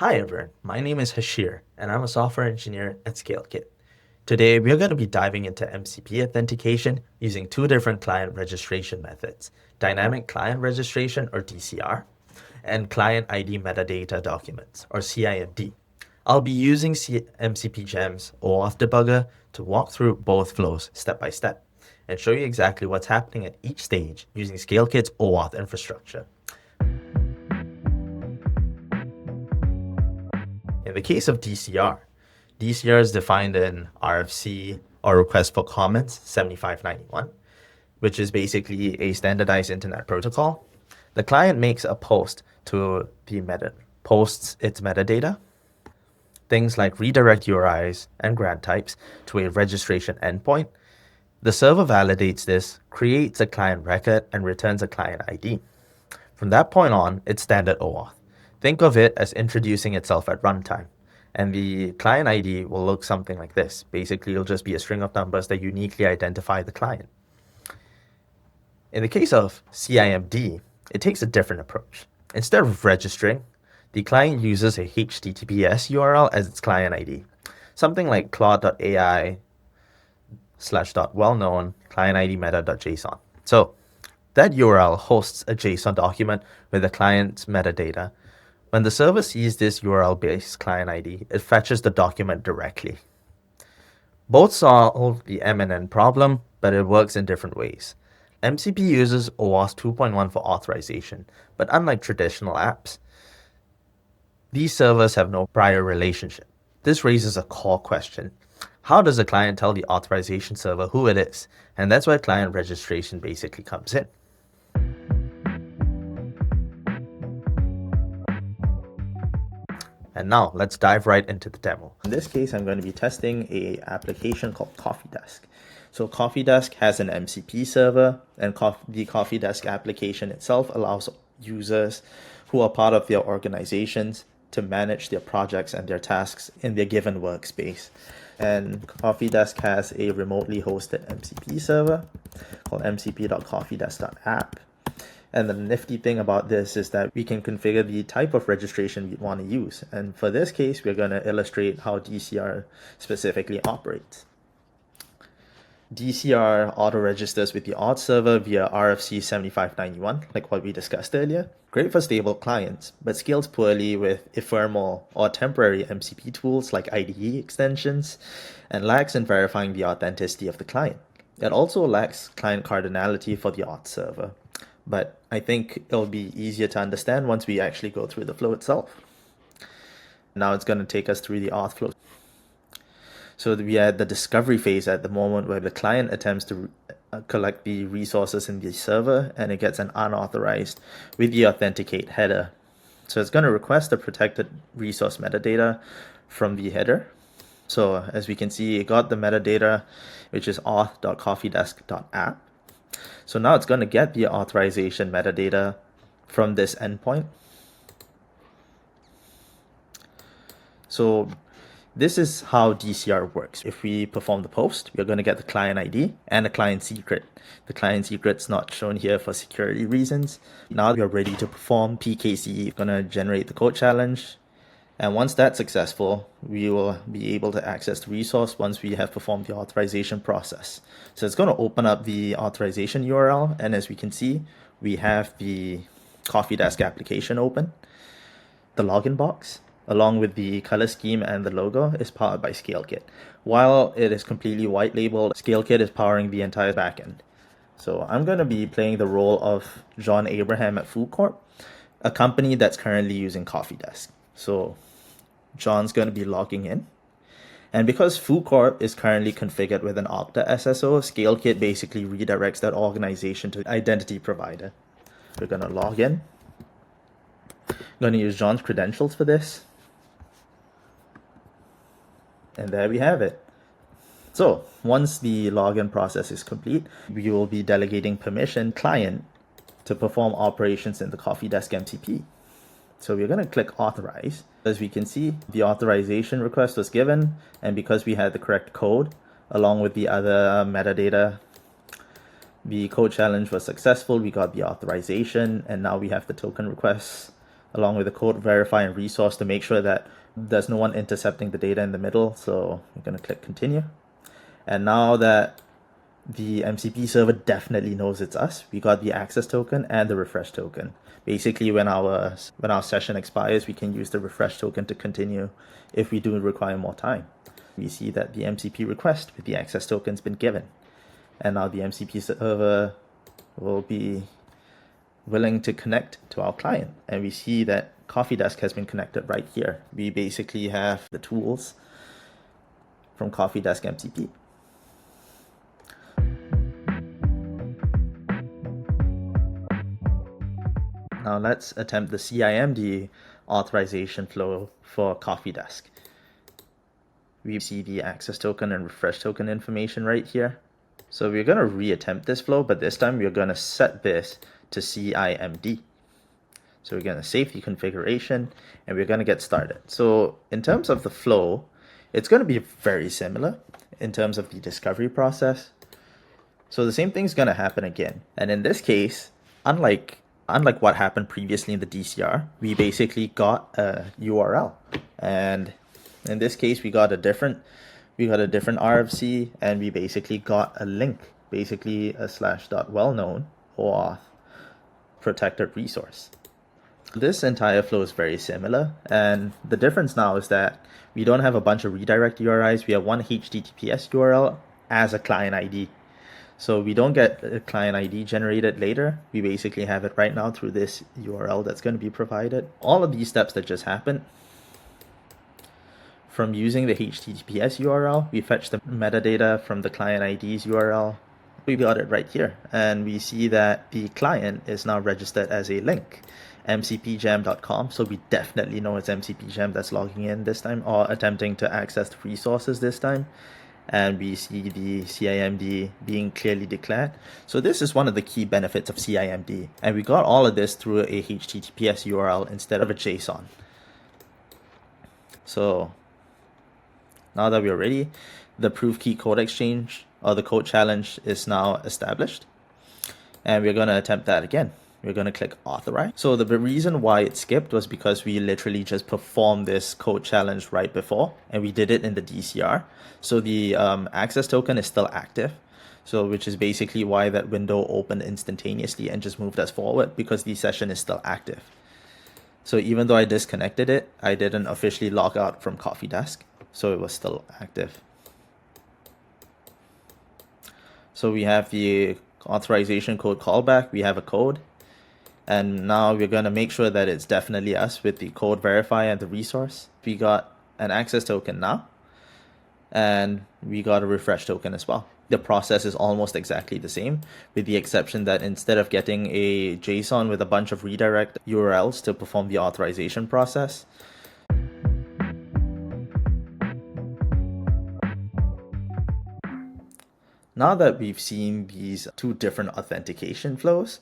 Hi everyone, my name is Hashir and I'm a software engineer at ScaleKit. Today we're going to be diving into MCP authentication using two different client registration methods, Dynamic Client Registration or DCR and Client ID Metadata Documents or CIMD. I'll be using MCPJam's OAuth Debugger to walk through both flows step by step and show you exactly what's happening at each stage using ScaleKit's OAuth infrastructure. In the case of DCR, DCR is defined in RFC or Request for Comments 7591, which is basically a standardized internet protocol. The client makes a post to the posts its metadata, things like redirect URIs and grant types to a registration endpoint. The server validates this, creates a client record, and returns a client ID. From that point on, it's standard OAuth. Think of it as introducing itself at runtime. And the client ID will look something like this. Basically, it'll just be a string of numbers that uniquely identify the client. In the case of CIMD, it takes a different approach. Instead of registering, the client uses a HTTPS URL as its client ID. Something like claude.ai/.wellknown client ID meta.json. So that URL hosts a JSON document with the client's metadata. When the server sees this URL-based client ID, it fetches the document directly. Both solve the M&N problem, but it works in different ways. MCP uses OAuth 2.1 for authorization, but unlike traditional apps, these servers have no prior relationship. This raises a core question. How does the client tell the authorization server who it is? And that's where client registration basically comes in. And now let's dive right into the demo. In this case, I'm going to be testing an application called CoffeeDesk. So CoffeeDesk has an MCP server, and the CoffeeDesk application itself allows users who are part of their organizations to manage their projects and their tasks in their given workspace. And CoffeeDesk has a remotely hosted MCP server called mcp.coffeedesk.app. And the nifty thing about this is that we can configure the type of registration we want to use. And for this case, we're going to illustrate how DCR specifically operates. DCR auto-registers with the auth server via RFC 7591, like what we discussed earlier. Great for stable clients, but scales poorly with ephemeral or temporary MCP tools like IDE extensions, and lacks in verifying the authenticity of the client. It also lacks client cardinality for the auth server, but I think it'll be easier to understand once we actually go through the flow itself. Now it's going to take us through the auth flow. So we are at the discovery phase at the moment where the client attempts to collect the resources in the server, and it gets an unauthorized with the authenticate header. So it's going to request the protected resource metadata from the header. So as we can see, it got the metadata, which is auth.coffeedesk.app. So now it's going to get the authorization metadata from this endpoint. So this is how DCR works. If we perform the post, we're going to get the client ID and the client secret. The client secret's not shown here for security reasons. Now we're ready to perform PKC. We're going to generate the code challenge. And once that's successful, we will be able to access the resource once we have performed the authorization process. So it's going to open up the authorization URL. And as we can see, we have the CoffeeDesk application open. The login box, along with the color scheme and the logo, is powered by ScaleKit. While it is completely white labeled, ScaleKit is powering the entire backend. So I'm going to be playing the role of John Abraham at Food Corp, a company that's currently using CoffeeDesk. So John's going to be logging in. And because Food Corp is currently configured with an Okta SSO, ScaleKit basically redirects that organization to identity provider. We're going to log in. I'm going to use John's credentials for this. And there we have it. So once the login process is complete, we will be delegating permission client to perform operations in the CoffeeDesk MCP. So we're going to click authorize. As we can see, the authorization request was given, and because we had the correct code along with the other metadata, the code challenge was successful. We got the authorization, and now we have the token requests along with the code verify and resource to make sure that there's no one intercepting the data in the middle. So I'm going to click continue. And now that the MCP server definitely knows it's us, we got the access token and the refresh token. Basically, when our session expires, we can use the refresh token to continue if we do require more time. We see that the MCP request with the access token has been given. And now the MCP server will be willing to connect to our client. And we see that Coffee Desk has been connected right here. We basically have the tools from Coffee Desk MCP. Now let's attempt the CIMD authorization flow for Coffee Desk. We see the access token and refresh token information right here. So we're going to reattempt this flow, but this time we're going to set this to CIMD. So we're going to save the configuration and we're going to get started. So in terms of the flow, it's going to be very similar in terms of the discovery process. So the same thing's going to happen again. And in this case, unlike what happened previously in the DCR, we basically got a URL. And in this case, we got a different RFC, and we basically got a link, basically a /.wellknown OAuth protected resource. This entire flow is very similar, and the difference now is that we don't have a bunch of redirect URIs. We have one HTTPS URL as a client ID. So we don't get a client ID generated later. We basically have it right now through this URL that's going to be provided. All of these steps that just happened, from using the HTTPS URL, we fetch the metadata from the client ID's URL. We got it right here. And we see that the client is now registered as a link, MCPJam.com. So we definitely know it's MCPJam that's logging in this time or attempting to access the resources this time. And we see the CIMD being clearly declared. So this is one of the key benefits of CIMD. And we got all of this through a HTTPS URL instead of a JSON. So now that we're ready, the proof key code exchange or the code challenge is now established. And we're going to attempt that again. We're going to click authorize. So the reason why it skipped was because we literally just performed this code challenge right before, and we did it in the DCR. So the access token is still active. So which is basically why that window opened instantaneously and just moved us forward, because the session is still active. So even though I disconnected it, I didn't officially log out from Coffee Desk. So it was still active. So we have the authorization code callback. We have a code. And now we're going to make sure that it's definitely us with the code verify and the resource. We got an access token now, and we got a refresh token as well. The process is almost exactly the same, with the exception that instead of getting a JSON with a bunch of redirect URLs to perform the authorization process, now that we've seen these two different authentication flows,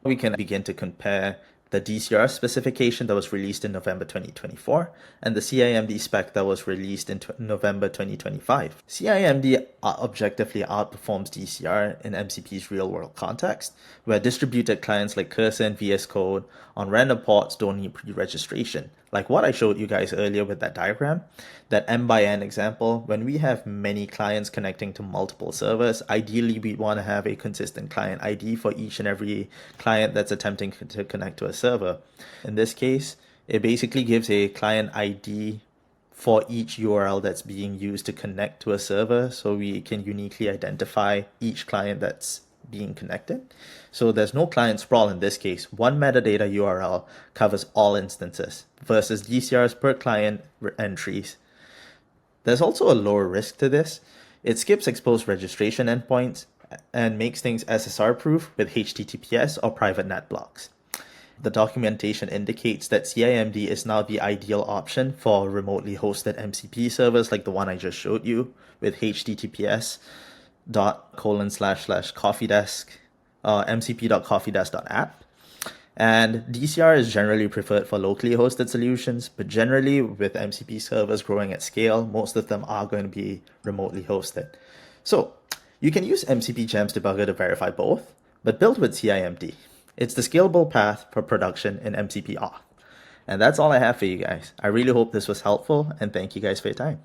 we can begin to compare the DCR specification that was released in November 2024 and the CIMD spec that was released in November 2025. CIMD objectively outperforms DCR in MCP's real-world context, where distributed clients like Cursor and VS Code on random ports don't need pre-registration. Like what I showed you guys earlier with that diagram, that M by N example, when we have many clients connecting to multiple servers, ideally we want to have a consistent client ID for each and every client that's attempting to connect to a server. In this case, it basically gives a client ID for each URL that's being used to connect to a server, so we can uniquely identify each client that's being connected. So there's no client sprawl in this case. One metadata URL covers all instances versus DCR's per client entries. There's also a lower risk to this. It skips exposed registration endpoints and makes things SSR proof with HTTPS or private net blocks. The documentation indicates that CIMD is now the ideal option for remotely hosted MCP servers like the one I just showed you with HTTPS .://coffeedesk mcp.coffeedesk.app. And DCR is generally preferred for locally hosted solutions, but generally with MCP servers growing at scale, most of them are going to be remotely hosted. So you can use MCPJam's debugger to verify both, but built with CIMD. It's the scalable path for production in MCP auth. And that's all I have for you guys. I really hope this was helpful, and thank you guys for your time.